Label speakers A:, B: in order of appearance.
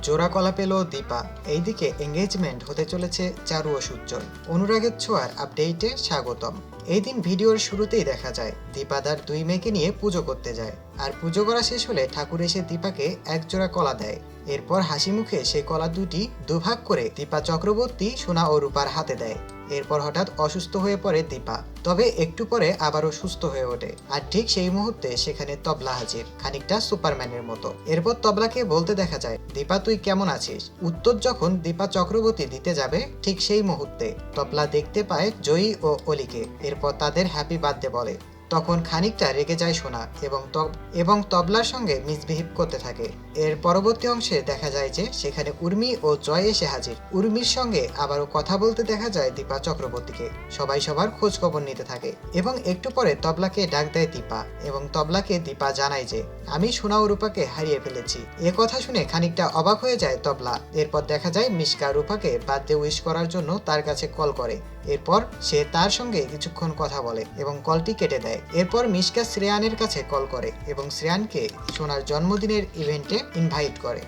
A: জোড়া কলা পেল দীপা। এইদিকে এঙ্গেজমেন্ট হতে চলেছে চারু ও সুজ্জ্বল। অনুরাগের ছোঁয়ার আপডেটে স্বাগতম। এই দিন ভিডিওর শুরুতেই দেখা যায় দীপা তার দুই মেয়েকে নিয়ে পুজো করতে যায়। আর পুজো করা শেষ হলে ঠাকুর এসে দীপাকে এক জোড়া কলা দেয়। এরপর হাসি মুখে সেই কলা দুটি দুভাগ করে দীপা চক্রবর্তী সোনা ও রূপার হাতে দেয়। এরপর হঠাৎ অসুস্থ হয়ে পড়ে দীপা, তবে একটু পরে আবারও সুস্থ হয়ে ওঠে। আর ঠিক সেই মুহূর্তে সেখানে তবলা হাজির, খানিকটা সুপারম্যানের মতো। এরপর তবলাকে বলতে দেখা যায়, দীপা তুই কেমন আছিস? উত্তর যখন দীপা চক্রবর্তী দিতে যাবে ঠিক সেই মুহূর্তে তবলা দেখতে পায় জয়ী ও অলিকে। এরপর তাদের হ্যাপি বার্থডে বলে। তখন খানিকটা রেগে যায় সোনা এবং তবলার সঙ্গে মিসবিহেভ করতে থাকে। এর পরবর্তী অংশে দেখা যায় যে সেখানে উর্মি ও জয় এসে হাজির। উর্মির সঙ্গে আবারও কথা বলতে দেখা যায় দীপা চক্রবর্তীকে। সবাই সবার খোঁজ খবর নিতে থাকে এবং একটু পরে তবলাকে ডাক দেয় দীপা এবং তবলাকে দীপা জানায় যে আমি সোনা ও রূপাকে হারিয়ে ফেলেছি। এ কথা শুনে খানিকটা অবাক হয়ে যায় তবলা। এরপর দেখা যায় মিশকা রূপাকে বার্থডে উইশ করার জন্য তার কাছে কল করে। এরপর সে তার সঙ্গে কিছুক্ষণ কথা বলে এবং কলটি কেটে দেয়। এরপর মিশকা শ্রেয়ানের কাছে কল করে এবং শ্রেয়ানকে সোনার জন্মদিনের ইভেন্টে ইনভাইট করে।